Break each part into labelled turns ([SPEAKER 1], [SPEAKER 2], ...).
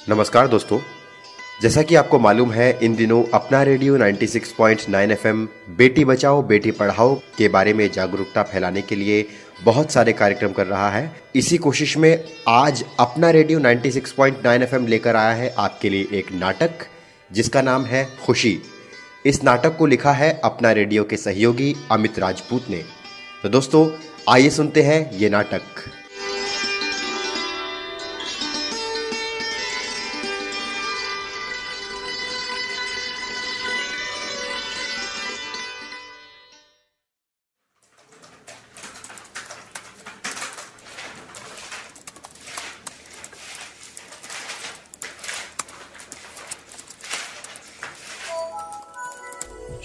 [SPEAKER 1] नमस्कार दोस्तों, जैसा कि आपको मालूम है इन दिनों अपना रेडियो 96.9 एफएम बेटी बचाओ बेटी पढ़ाओ के बारे में जागरूकता फैलाने के लिए बहुत सारे कार्यक्रम कर रहा है। इसी कोशिश में आज अपना रेडियो 96.9 एफएम लेकर आया है आपके लिए एक नाटक जिसका नाम है खुशी। इस नाटक को लिखा है अपना रेडियो के सहयोगी अमित राजपूत ने। तो दोस्तों आइए सुनते हैं ये नाटक।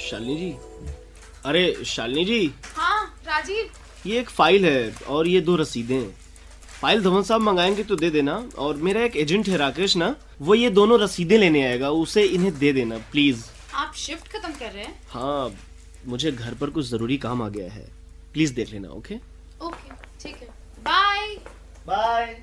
[SPEAKER 2] शालिनी जी, अरे शालिनी जी।
[SPEAKER 3] हाँ राजीव,
[SPEAKER 2] ये एक फाइल है और ये 2 रसीदें हैं। फाइल धवन साहब मंगाएंगे तो दे देना, और मेरा एक एजेंट है राकेश ना, वो ये दोनों रसीदें लेने आएगा, उसे इन्हें दे देना प्लीज।
[SPEAKER 3] आप शिफ्ट खत्म कर रहे हैं?
[SPEAKER 2] हाँ, मुझे घर पर कुछ जरूरी काम आ गया है, प्लीज देख लेना। ओके
[SPEAKER 3] ओके ठीक है, बाय
[SPEAKER 2] बाय।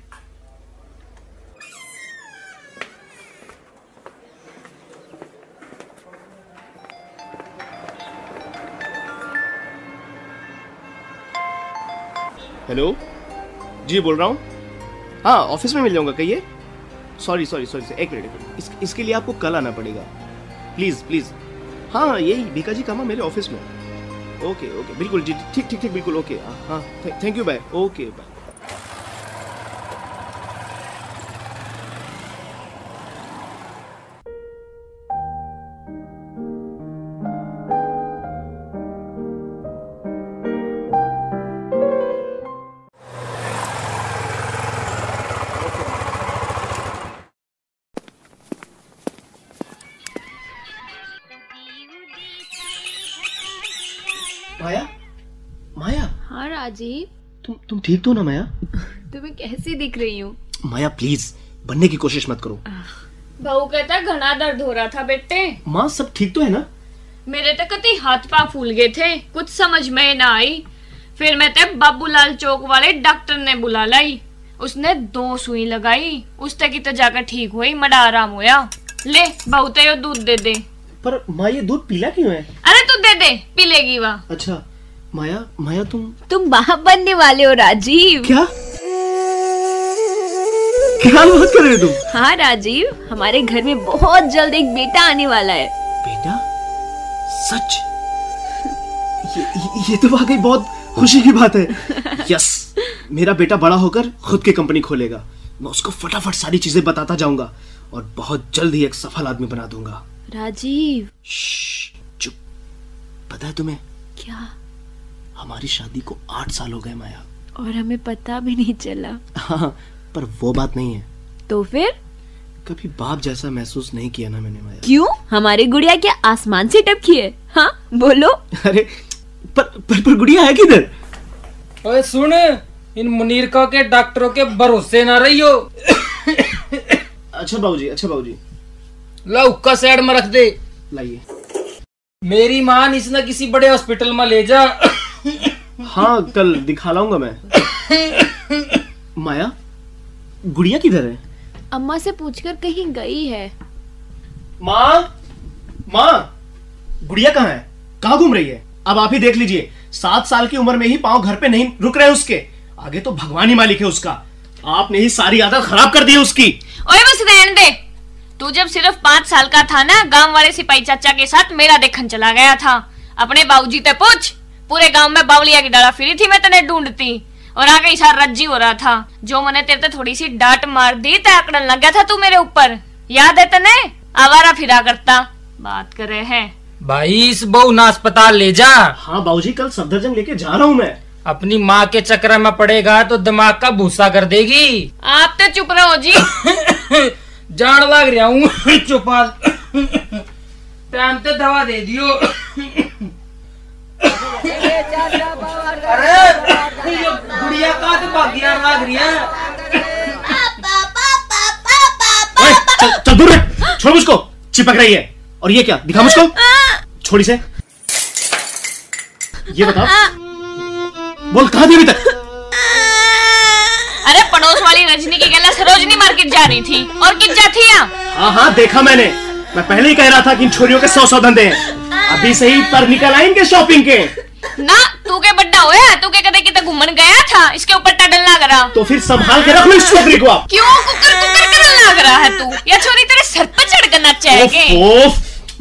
[SPEAKER 2] हेलो जी, बोल रहा हूँ। हाँ, ऑफिस में मिल जाऊंगा, कहिए। सॉरी, एक मिनट, इसके लिए आपको कल आना पड़ेगा, प्लीज। हाँ, यही भीका जी कामा मेरे ऑफिस में। ओके बिल्कुल जी, ठीक बिल्कुल। ओके हाँ, thank you, bye. Okay bye. Maya.
[SPEAKER 3] हाँ राजीव,
[SPEAKER 2] तुम ठीक तो ना माया?
[SPEAKER 3] तुम्हें कैसी दिख रही हूँ?
[SPEAKER 2] माया प्लीज बनने की कोशिश मत करो।
[SPEAKER 3] बहू कहता घना दर्द हो रहा था बेटे।
[SPEAKER 2] माँ सब ठीक तो है ना?
[SPEAKER 3] मेरे तो कति हाथ पा फूल गए थे, कुछ समझ में ना आई। फिर मैं ते बाबूलाल चौक वाले डॉक्टर ने बुला लाई, उसने 2 सुई लगाई, उस तक की तो जाकर ठीक हुई, बड़ा आराम होया। ले बहू ते दूध दे दे।
[SPEAKER 2] पर माँ ये दूध पीला क्यों है?
[SPEAKER 3] अरे तू दे दे, पी लेगी वह।
[SPEAKER 2] अच्छा माया
[SPEAKER 3] तुम बाप बनने वाले हो राजीव।
[SPEAKER 2] क्या बात कर रहे हो तुम?
[SPEAKER 3] हाँ राजीव, हमारे घर में बहुत जल्द एक बेटा आने वाला है।
[SPEAKER 2] बेटा? सच? ये तो वाकई बहुत खुशी की बात है। यस, मेरा बेटा बड़ा होकर खुद की कंपनी खोलेगा। मैं उसको फटाफट सारी चीजें बताता जाऊंगा और बहुत जल्द ही एक सफल आदमी बना दूंगा।
[SPEAKER 3] राजीव
[SPEAKER 2] चुप। पता है तुम्हें
[SPEAKER 3] क्या?
[SPEAKER 2] हमारी शादी को 8 साल हो गए माया,
[SPEAKER 3] और हमें पता भी नहीं चला।
[SPEAKER 2] हाँ, पर वो बात नहीं है।
[SPEAKER 3] तो फिर?
[SPEAKER 2] कभी बाप जैसा महसूस नहीं किया ना मैंने माया।
[SPEAKER 3] क्यों? हमारी गुड़िया क्या आसमान से टपकी है? हाँ बोलो।
[SPEAKER 2] अरे पर गुड़िया है किधर?
[SPEAKER 4] ओए सुन, इन मुनीरका के डॉक्टरों के भरोसे ना रही हो।
[SPEAKER 2] अच्छा बाबूजी।
[SPEAKER 4] ला उक्का साइड में रख दे।
[SPEAKER 2] लाइए।
[SPEAKER 4] मेरी मां इस ना किसी बड़े हॉस्पिटल में ले जा।
[SPEAKER 2] हाँ, कल दिखा लाऊंगा मैं। माया, गुड़िया किधर है?
[SPEAKER 3] अम्मा से पूछकर कहीं गई है।
[SPEAKER 2] माँ, गुड़िया कहाँ है? कहाँ घूम रही है? अब आप ही देख लीजिए, 7 साल की उम्र में ही पांव घर पे नहीं रुक रहे उसके। आगे तो भगवान ही मालिक है उसका। आपने ही सारी आदत खराब कर दी है उसकी।
[SPEAKER 3] ओए बस रहने दे। तू जब सिर्फ 5 साल का था ना, गांव वाले सिपाही चाचा के साथ मेरा देखन चला गया था। अपने बाबूजी से पूछ, पूरे गांव में बावलिया की डाला फिरी थी मैं तने ढूंढती, और आगे इशारा रज्जी हो रहा था। जो मैंने तेरे से थोड़ी सी डांट मार दी तो आकड़न लग गया था तू मेरे ऊपर, याद है तने? आवारा फिरा करता। बात कर रहे हैं
[SPEAKER 4] भाई, इस बहू ना अस्पताल ले जा।
[SPEAKER 2] हाँ बाबूजी, कल सफदरजंग लेके जा रहा हूँ मैं।
[SPEAKER 4] अपनी माँ के चक्कर में पड़ेगा तो दिमाग का भूसा कर देगी।
[SPEAKER 3] आप तो चुप रहो जी।
[SPEAKER 4] जान लग रहा हूँ। चुपा। टाइम तो दवा दे दियो। अरे ये गुड़िया का तो भागिया लग रही है।
[SPEAKER 2] चल दूर रह, छोड़ मुझको, चिपक रही है। और ये क्या? दिखा मुझको, छोड़ी से। ये बता, बोल कहाँ थी अभी तक?
[SPEAKER 3] अरे पड़ोस वाली रजनी की गला सरोजनी मार्केट जा रही थी और किस जा थी यहाँ?
[SPEAKER 2] हाँ हाँ देखा मैंने, मैं पहले ही कह रहा था कि इन छोरियों के 100 धंधे हैं। अभी से ही पर निकल आए इनके शॉपिंग के।
[SPEAKER 3] ना तू के बड्डा होया, तू के कदे किते घूमन गया था, इसके ऊपर टाडल लग रहा।
[SPEAKER 2] तो फिर संभाल के रख लो इस छोकरी को आप।
[SPEAKER 3] क्यों कुकर कुकर करने लग रहा है तू? या छोरी तेरे सर पर चढ़ कर नाचेगी?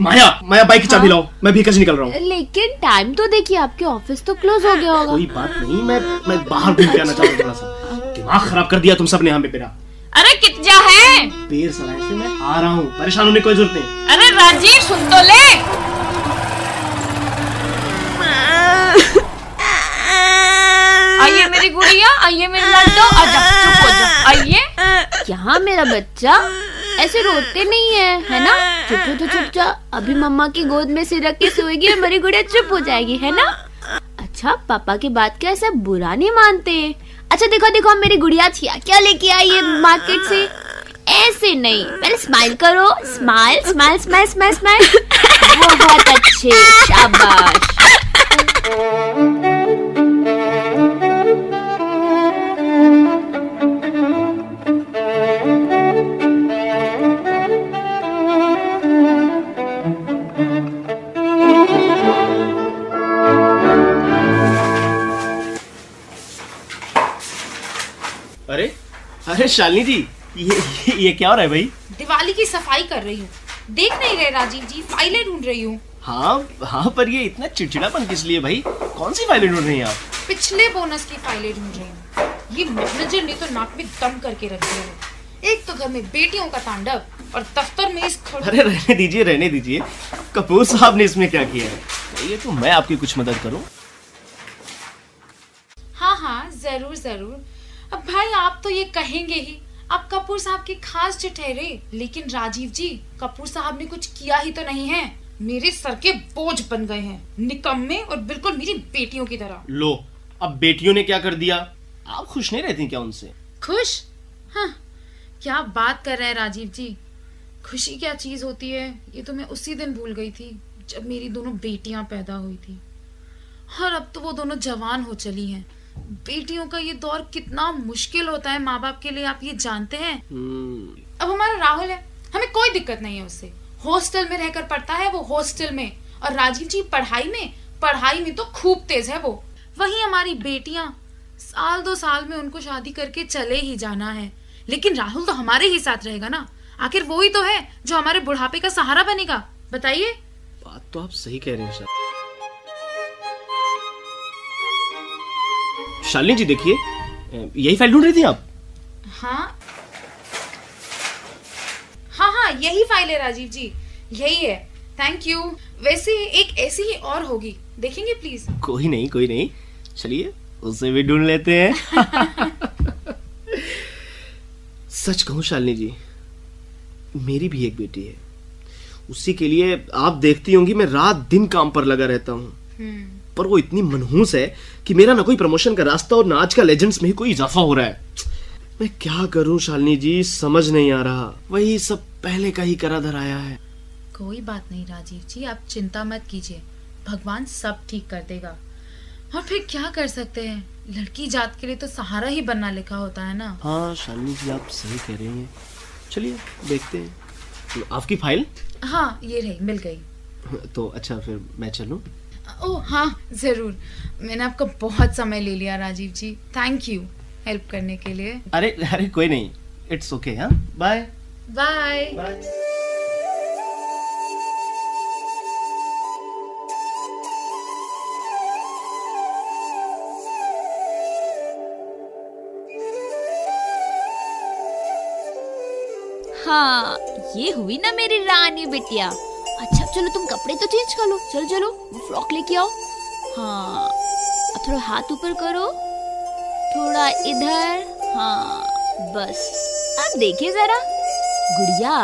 [SPEAKER 2] माया बाइक की चाबी लाओ, मैं भीतर से निकल रहा हूँ।
[SPEAKER 5] लेकिन टाइम तो देखिए, आपके ऑफिस तो क्लोज हो गया होगा।
[SPEAKER 2] कोई बात नहीं, मैं बाहर घूम के आना चाहता हूँ। थोड़ा सा दिमाग खराब कर दिया तुम सब ने यहाँ पे मेरा।
[SPEAKER 3] अरे कित जा है?
[SPEAKER 2] देर सराय से मैं आ रहा हूँ, परेशान होने की कोई जरूरत नहीं।
[SPEAKER 3] अरे राजीव सुन तो ले। आइए मेरी गुड़िया, आइए मेरी लड्डू, आजा चुप हो जा। आइए।
[SPEAKER 5] यहाँ मेरा बच्चा ऐसे रोते नहीं है ना? चुप हो तो चुप जा, अभी मम्मा की गोद में सिर रख के सोएगी और मेरी गुड़िया चुप हो जाएगी, है ना? अच्छा, पापा की बात क्या ऐसा बुरा नहीं मानते? अच्छा देखो देखो, मेरी गुड़िया क्या लेके आई है मार्केट से। ऐसे नहीं, पहले स्माइल करो, smile smile smile smile smile. बहुत अच्छे, शाबाश।
[SPEAKER 2] अरे शालिनी जी, ये क्या हो रहा है भाई?
[SPEAKER 6] दिवाली की सफाई कर रही हूँ। देख नहीं रहे राजीव जी, फाइलें ढूंढ रही हूँ।
[SPEAKER 2] हाँ, पर ये इतना चिड़चिड़ापन किस लिए भाई? कौन सी फाइलें ढूंढ रही हैं आप?
[SPEAKER 6] पिछले बोनस की फाइलें ढूंढ रही हूँ। ये मैनेजर ने तो नाक में दम करके रख दिया है। एक तो घर में बेटियों का तांडव और दफ्तर में इस
[SPEAKER 2] अरे रहने दीजिए। कपूर साहब ने इसमें क्या किया है? ये तो मैं आपकी कुछ मदद करूँ।
[SPEAKER 6] हाँ जरूर जरूर। अब भाई आप तो ये कहेंगे ही, आप कपूर साहब के खास जो ठहरे, लेकिन राजीव जी कपूर साहब ने कुछ किया ही तो नहीं है। मेरे सर के बोझ बन गए हैं, निकम्मे और बिल्कुल मेरी बेटियों की तरह।
[SPEAKER 2] लो, अब बेटियों ने क्या कर दिया? आप खुश नहीं रहती क्या उनसे?
[SPEAKER 6] खुश? हाँ, क्या बात कर रहे हैं राजीव जी। खुशी क्या चीज होती है ये तो मैं उसी दिन भूल गई थी जब मेरी दोनों बेटियां पैदा हुई थी। और अब तो वो दोनों जवान हो चली हैं। बेटियों का ये दौर कितना मुश्किल होता है माँ बाप के लिए, आप ये जानते हैं। अब हमारा राहुल है, हमें कोई दिक्कत नहीं है उससे। हॉस्टल में रहकर पढ़ता है वो, हॉस्टल में। और राजीव जी पढ़ाई में तो खूब तेज है वो। वही हमारी बेटियां, साल 2 साल में उनको शादी करके चले ही जाना है। लेकिन राहुल तो हमारे ही साथ रहेगा ना, आखिर वो ही तो है जो हमारे बुढ़ापे का सहारा बनेगा। बताइए।
[SPEAKER 2] बात तो आप सही कह रहे हैं शालिनी जी। देखिए, यही फाइल ढूंढ रही थी आप? हाँ, यही फाइल है राजीव जी, यही है। Thank you. वैसे एक ऐसी ही और होगी, देखेंगे प्लीज? कोई नहीं, चलिए उसे भी ढूंढ लेते हैं। सच कहूं शालिनी जी, मेरी भी एक बेटी है। उसी के लिए आप देखती होंगी मैं रात दिन काम पर लगा रहता हूँ। पर वो इतनी मनहूस है कि मेरा ना कोई प्रमोशन का रास्ता और ना आज का लेजेंड्स में ही कोई इजाफा हो रहा है। मैं क्या करूं शालिनी जी, समझ नहीं आ रहा। वही सब पहले का ही करा धराया है।
[SPEAKER 6] कोई बात नहीं राजीव जी, आप चिंता मत कीजिए, भगवान सब ठीक कर देगा। और फिर क्या कर सकते हैं, लड़की जात के लिए तो सहारा ही बनना लिखा होता है ना।
[SPEAKER 2] हाँ शालिनी जी, आप सही कह रही हैं। चलिए देखते हैं। तो आपकी फाइल? हाँ, ये रही, मिल गई। तो अच्छा, फिर मैं चलूं? ओह हाँ जरूर। मैंने आपका बहुत समय ले लिया राजीव जी, थैंक यू हेल्प करने के लिए। अरे कोई नहीं, इट्स ओके। हाँ, बाय बाय बाय।
[SPEAKER 5] हाँ, ये हुई ना मेरी रानी बिटिया। अच्छा चलो, तुम कपड़े तो चेंज कर लो। चलो वो फ्रॉक लेके आओ। हाँ, अब थोड़ा हाथ ऊपर करो, थोड़ा इधर। हाँ बस, अब देखिए जरा। गुड़िया,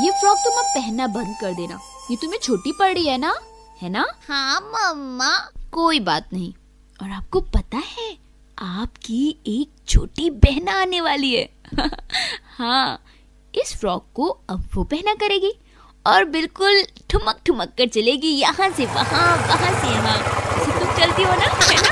[SPEAKER 5] ये फ्रॉक तुम अब पहनना बंद कर देना, ये तुम्हें छोटी पड़ रही है ना? हाँ मम्मा, कोई बात नहीं। और आपको पता है, आपकी एक छोटी बहन आने वाली है। हाँ, इस फ्रॉक को अब वो पहना करेगी और बिल्कुल ठुमक ठुमक कर चलेगी, यहाँ से वहाँ, वहाँ से यहाँ। तुम चलती हो ना, है ना?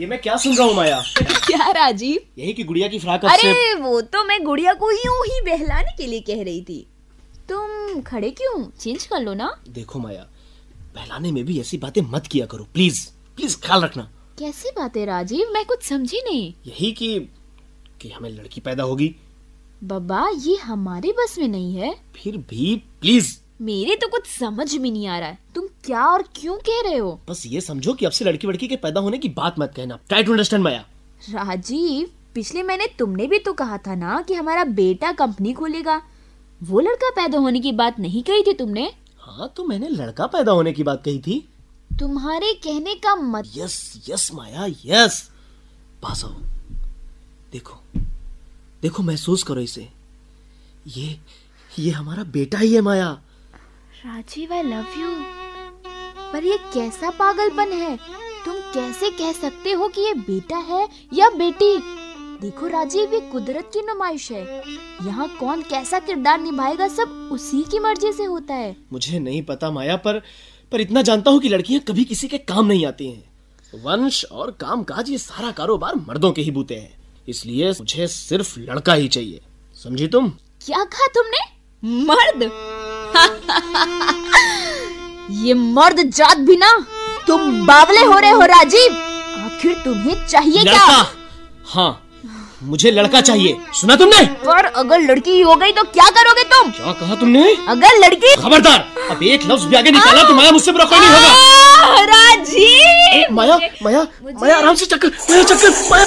[SPEAKER 2] ये मैं क्या सुन रहा हूँ माया?
[SPEAKER 5] क्या राजीव?
[SPEAKER 2] यही कि गुड़िया की फ्रॉक
[SPEAKER 5] अरे वो तो मैं गुड़िया को यूं ही बहलाने के लिए कह रही थी। तुम खड़े क्यों? चेंज कर लो ना।
[SPEAKER 2] देखो माया, बहलाने में भी ऐसी बातें मत किया करो, प्लीज प्लीज ख्याल रखना।
[SPEAKER 5] कैसी बातें राजीव? मैं कुछ समझी नहीं।
[SPEAKER 2] यही कि हमें लड़की पैदा होगी।
[SPEAKER 5] बाबा ये हमारे बस में नहीं है।
[SPEAKER 2] फिर भी प्लीज।
[SPEAKER 5] मेरे तो कुछ समझ में नहीं आ रहा है, तुम क्या और क्यों कह रहे हो?
[SPEAKER 2] बस ये समझो कि अब से लड़की वड़की के पैदा होने की बात मत कहना। ट्राई टू अंडरस्टैंड माया।
[SPEAKER 5] राजीव पिछले महीने तुमने भी तो कहा था ना कि हमारा बेटा कंपनी खोलेगा। वो लड़का पैदा होने की बात नहीं कही थी तुमने?
[SPEAKER 2] हाँ तो मैंने लड़का पैदा होने की बात कही थी।
[SPEAKER 5] तुम्हारे कहने का मत।
[SPEAKER 2] यस यस माया यस। पास आओ, देखो देखो महसूस करो इसे। ये हमारा बेटा ही है Maya.
[SPEAKER 5] Rajeev I love you. पर ये कैसा पागलपन है? तुम कैसे कह सकते हो कि ये बेटा है या बेटी? देखो राजीव ये कुदरत की नुमाइश है। यहाँ कौन कैसा किरदार निभाएगा सब उसी की मर्जी से होता है।
[SPEAKER 2] मुझे नहीं पता माया, पर इतना जानता हूँ कि लड़कियां कभी किसी के काम नहीं आती हैं। वंश और कामकाज ये सारा कारोबार मर्दों के ही बूते हैं। इसलिए मुझे सिर्फ लड़का ही चाहिए, समझी तुम?
[SPEAKER 5] क्या कहा तुमने? मर्द? ये मर्द जात भी ना। तुम बावले हो रहे हो राजीव। आखिर तुम्हें चाहिए क्या?
[SPEAKER 2] हाँ मुझे लड़का चाहिए, सुना तुमने?
[SPEAKER 5] पर अगर लड़की हो गई तो क्या करोगे तुम?
[SPEAKER 2] क्या कहा तुमने?
[SPEAKER 5] अगर लड़की।
[SPEAKER 2] खबरदार, अब एक लफ्ज भी आगे निकाला तो माया मुझसे बुरा कोई नहीं होगा।
[SPEAKER 5] राजीव
[SPEAKER 2] माया माया माया आराम से, चक्कर माया, चक्कर माया।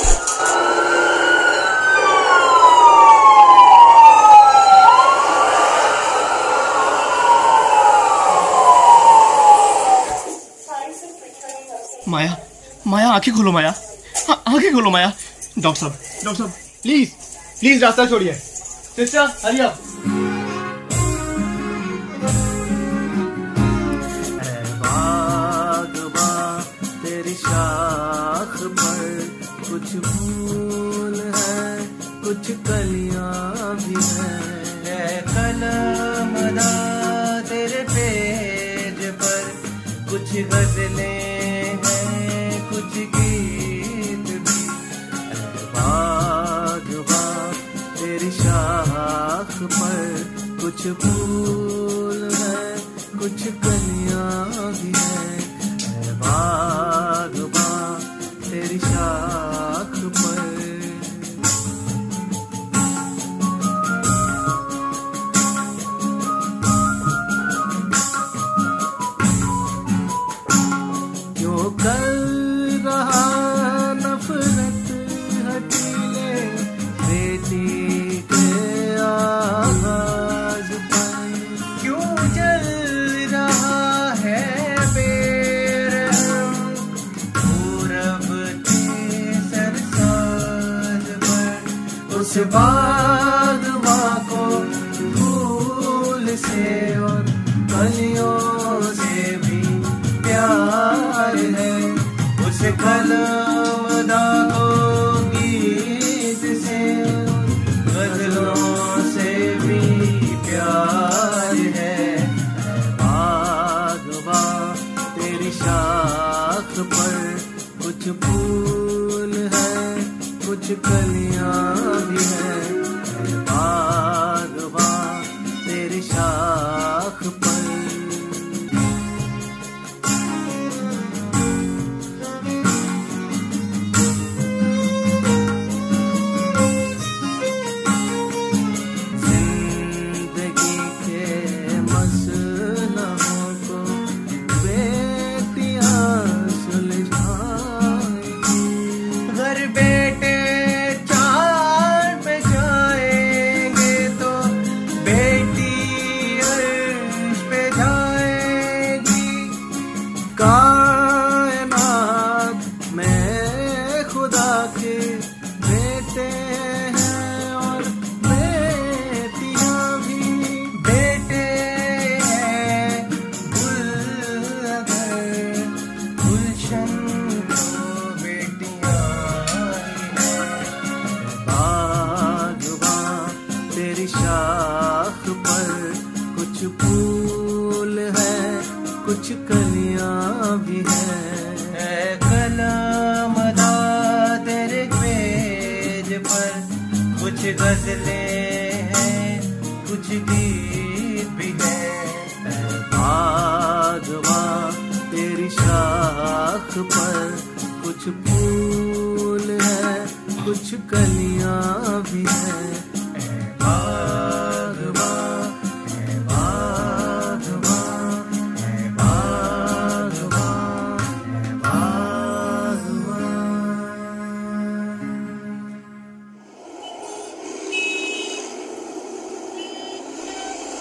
[SPEAKER 2] माया माया आंखें खोलो माया, आंखें खोलो माया। डॉक्टर साहब प्लीज प्लीज रास्ता छोड़िए। Sister hurry up. तेरी शाख पर कुछ फूल है, कुछ कलियां भी है। कलमदा तेरे पेज पर कुछ गजलें हैं, कुछ गीत भी। तेरी शाख पर कुछ फूल है, कुछ कलियां भी है। बागबां तेरी शाख पर। क्यों कर रहा नफरत हटीले बेटी के आवाज पर? क्यों जल रहा है बेरहम पूरब के सरसाज पर? उस बागबां को फूल से और कलियों से भी प्यार है। उस कलमदा को गीत से गजलों से भी प्यार है। बागबां तेरी शाख पर कुछ फूल है, कुछ कलियां भी है। बागबां तेरी शाख पर। कुछ कलियां भी है। कलमदा
[SPEAKER 7] गजलें हैं, कुछ गीत भी है। बागवां तेरी शाख पर कुछ फूल है, कुछ कलियां भी है। बागवां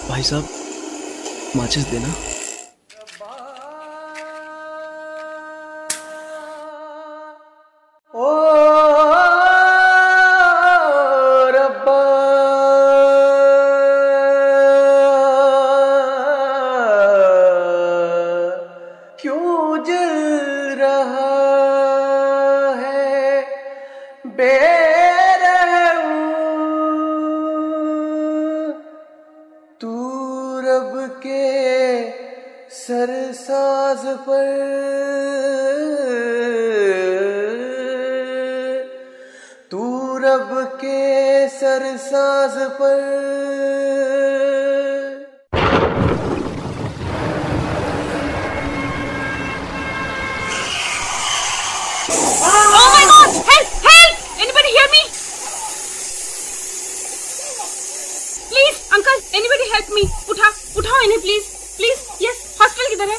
[SPEAKER 2] भाई साहब, माचिस देना।
[SPEAKER 7] ओ रब्बा, क्यों जल रहा है बेरहम तू रब के सरसाज पर, तू रब के सरसाज पर।
[SPEAKER 3] Oh my God! Help! Help! Anybody hear me? Please, uncle, anybody help me? उठाओ इन्हें please, please. Yes, hospital किधर है?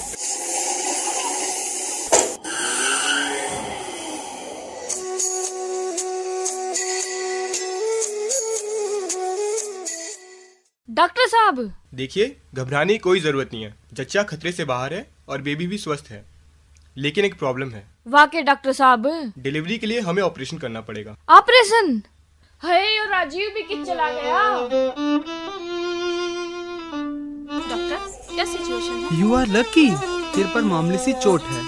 [SPEAKER 3] डॉक्टर साहब,
[SPEAKER 8] देखिए, घबराने की कोई जरूरत नहीं है। जच्चा खतरे से बाहर है और बेबी भी स्वस्थ है, लेकिन एक प्रॉब्लम है।
[SPEAKER 3] वाकई डॉक्टर साहब,
[SPEAKER 8] डिलीवरी के लिए हमें ऑपरेशन करना पड़ेगा।
[SPEAKER 3] ऑपरेशन? है और राजीव भी किस चला गया। डॉक्टर, क्या सिचुएशन है?
[SPEAKER 9] You are lucky. सिर पर मामूली सी चोट है,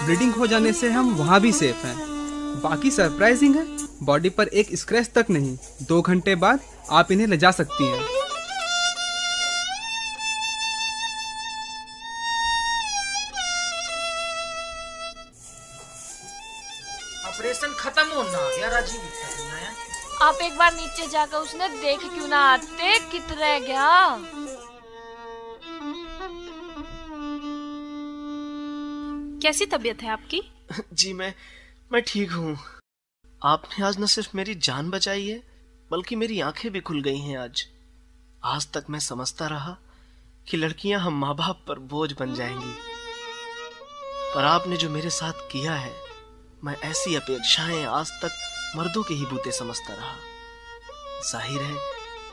[SPEAKER 9] ब्लीडिंग हो जाने से हम वहाँ भी सेफ हैं। बाकी सरप्राइजिंग है, बॉडी पर एक स्क्रैच तक नहीं। 2 घंटे बाद आप इन्हें ले जा सकती हैं।
[SPEAKER 4] ऑपरेशन खत्म होना आ गया राजीव।
[SPEAKER 3] आप एक बार नीचे जाकर उसने देख क्यों ना आते, कित रह गया।
[SPEAKER 10] कैसी तबीयत है आपकी?
[SPEAKER 2] जी मैं ठीक हूँ। आपने आज न सिर्फ मेरी जान बचाई है, बल्कि मेरी आंखें भी खुल गई हैं आज। आज तक मैं समझता रहा कि लड़कियां हम माँ बाप पर बोझ बन जाएंगी, पर आपने जो मेरे साथ किया है, मैं ऐसी अपेक्षाएं आज तक मर्दों के ही बूते समझता रहा। जाहिर है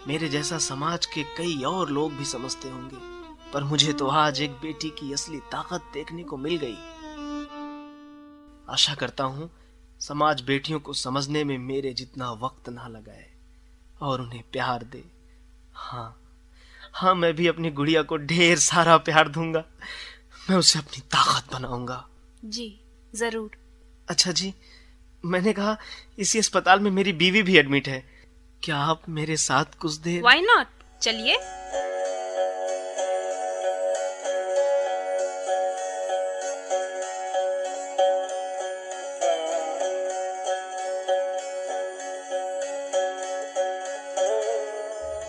[SPEAKER 2] मेरे जैसा समाज के कई और लोग भी समझते होंगे, पर मुझे तो आज एक बेटी की असली ताकत देखने को मिल गई। आशा करता हूँ समाज बेटियों को समझने में मेरे जितना वक्त ना लगाए और उन्हें प्यार दे। हाँ, मैं भी अपनी गुड़िया को ढेर सारा प्यार दूंगा। मैं उसे अपनी ताकत बनाऊंगा।
[SPEAKER 10] जी जरूर।
[SPEAKER 2] अच्छा जी, मैंने कहा इसी अस्पताल में मेरी बीवी भी एडमिट है, क्या आप मेरे साथ कुछ देर?
[SPEAKER 10] Why not? चलिए।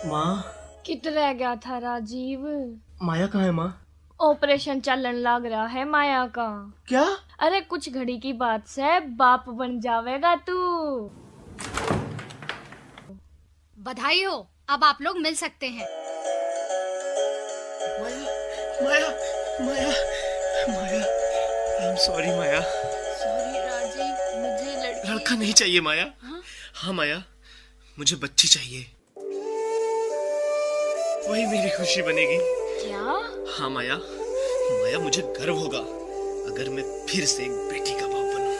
[SPEAKER 2] माँ,
[SPEAKER 3] कित रह गया था राजीव?
[SPEAKER 2] माया कहाँ है माँ?
[SPEAKER 3] ऑपरेशन चलन लग रहा है माया का।
[SPEAKER 2] क्या?
[SPEAKER 3] अरे कुछ घड़ी की बात से बाप बन जावेगा तू।
[SPEAKER 11] बधाई हो, अब आप लोग मिल सकते हैं।
[SPEAKER 2] Maya, Maya, Maya, I am sorry Maya.
[SPEAKER 3] Sorry Rajeev, मुझे
[SPEAKER 2] लड़का नहीं चाहिए माया। हाँ माया, मुझे बच्ची चाहिए, वही मेरी खुशी बनेगी।
[SPEAKER 3] क्या?
[SPEAKER 2] हाँ माया, माया मुझे गर्व होगा अगर मैं फिर से एक बेटी का बाप बनूं।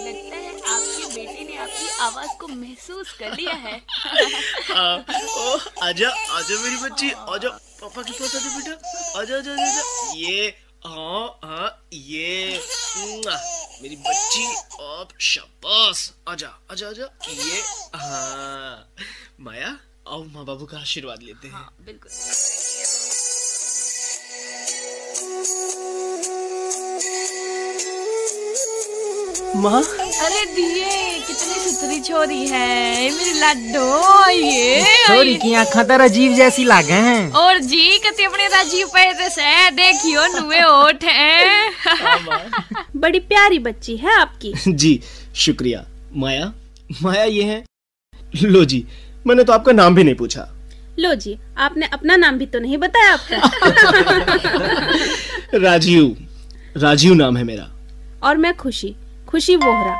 [SPEAKER 3] लगता है आपकी बेटी ने आपकी आवाज को महसूस कर लिया है।
[SPEAKER 2] आजा आजा मेरी बच्ची, आजा पापा के पास आजा बेटा, आजा आजा आजा। ये हाँ ये मेरी बच्ची, अब शाबाश, आजा आजा आजा। ये हाँ माया, आओ माँ बाबू का आशीर्वाद लेते हैं।
[SPEAKER 3] हाँ, बिल्कुल।
[SPEAKER 2] माँ
[SPEAKER 3] अरे दिए कितनी सुथरी छोरी है ये मेरी लड्डो ये
[SPEAKER 4] छोरी की आँखें तो राजीव जैसी लागे हैं।
[SPEAKER 3] और जी कति अपने राजीव पैसे से देखियो नुए होठ हैं।
[SPEAKER 12] बड़ी प्यारी बच्ची है आपकी।
[SPEAKER 2] जी शुक्रिया। माया माया ये है। लो जी, मैंने तो आपका नाम भी नहीं पूछा।
[SPEAKER 12] लो जी, आपने अपना नाम भी तो नहीं बताया आपका।
[SPEAKER 2] राजीव, राजीव नाम है मेरा।
[SPEAKER 12] और मैं खुशी, खुशी वोहरा।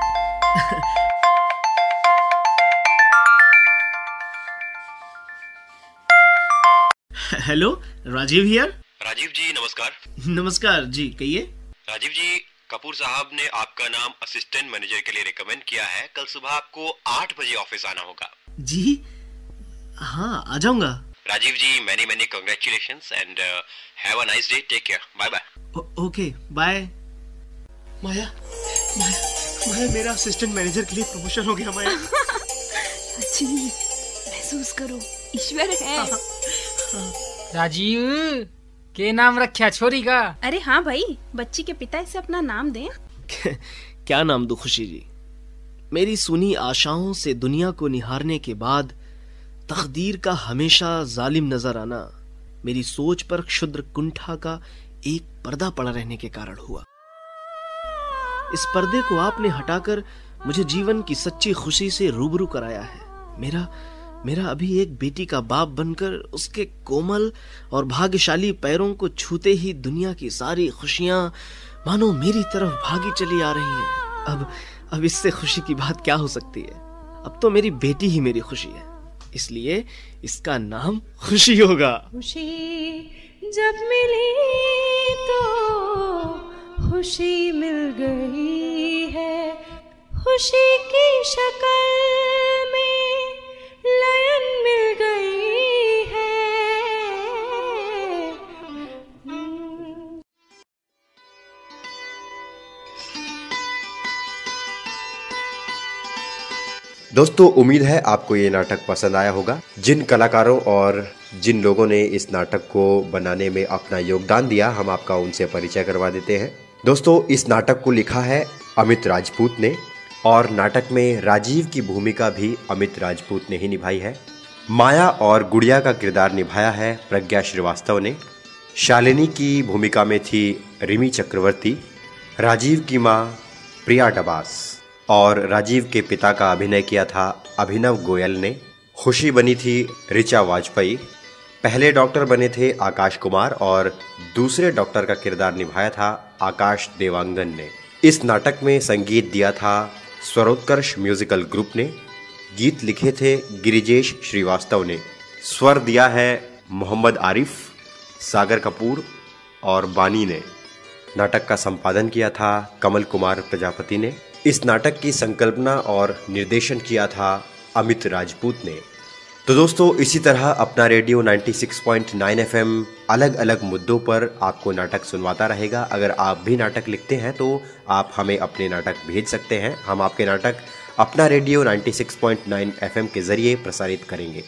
[SPEAKER 2] Hello, Rajeev here.
[SPEAKER 1] राजीव जी नमस्कार।
[SPEAKER 2] नमस्कार जी, कहिए।
[SPEAKER 1] राजीव जी, कपूर साहब ने आपका नाम असिस्टेंट मैनेजर के लिए रिकमेंड किया है। कल सुबह आपको 8 बजे ऑफिस आना होगा।
[SPEAKER 2] जी हाँ, आ जाऊंगा।
[SPEAKER 1] Rajeev ji, many congratulations and have a nice day. Take care. Bye bye.
[SPEAKER 2] Okay bye. Maya Maya Maya, मेरा असिस्टेंट मैनेजर के लिए प्रमोशन हो गया। माया
[SPEAKER 12] सच में महसूस करो, ईश्वर है।
[SPEAKER 4] राजीव के नाम रखा छोरी का?
[SPEAKER 12] अरे हाँ भाई, बच्ची के पिता इसे अपना नाम दें।
[SPEAKER 2] क्या नाम दो खुशी जी? मेरी सुनी आशाओं से दुनिया को निहारने के बाद तकदीर का हमेशा जालिम नजर आना मेरी सोच पर क्षुद्र कुंठा का एक पर्दा पड़ा रहने के कारण हुआ। इस पर्दे को आपने हटाकर मुझे जीवन की सच्ची खुशी से रूबरू कराया है। मेरा अभी एक बेटी का बाप बनकर उसके कोमल और भाग्यशाली पैरों को छूते ही दुनिया की सारी खुशियां मानो मेरी तरफ भागी चली आ रही हैं। अब इससे खुशी की बात क्या हो सकती है? अब तो मेरी बेटी ही मेरी खुशी है, इसलिए इसका नाम खुशी होगा।
[SPEAKER 13] खुशी जब मिली तो खुशी मिल गई है, खुशी की शक्ल में लयन मिल गई है।
[SPEAKER 1] दोस्तों, उम्मीद है आपको ये नाटक पसंद आया होगा। जिन कलाकारों और जिन लोगों ने इस नाटक को बनाने में अपना योगदान दिया, हम आपका उनसे परिचय करवा देते हैं। दोस्तों, इस नाटक को लिखा है अमित राजपूत ने और नाटक में राजीव की भूमिका भी अमित राजपूत ने ही निभाई है। माया और गुड़िया का किरदार निभाया है प्रज्ञा श्रीवास्तव ने। शालिनी की भूमिका में थी रिमी चक्रवर्ती। राजीव की माँ प्रिया डबास और राजीव के पिता का अभिनय किया था अभिनव गोयल ने। खुशी बनी थी ऋचा वाजपेयी। पहले डॉक्टर बने थे आकाश कुमार और दूसरे डॉक्टर का किरदार निभाया था आकाश देवांगन ने। इस नाटक में संगीत दिया था स्वरोत्कर्ष म्यूजिकल ग्रुप ने। गीत लिखे थे गिरिजेश श्रीवास्तव ने। स्वर दिया है मोहम्मद आरिफ, सागर कपूर और बानी ने। नाटक का संपादन किया था कमल कुमार प्रजापति ने। इस नाटक की संकल्पना और निर्देशन किया था अमित राजपूत ने। तो दोस्तों, इसी तरह अपना रेडियो 96.9 FM अलग अलग मुद्दों पर आपको नाटक सुनवाता रहेगा। अगर आप भी नाटक लिखते हैं तो आप हमें अपने नाटक भेज सकते हैं। हम आपके नाटक अपना रेडियो 96.9 FM के जरिए प्रसारित करेंगे।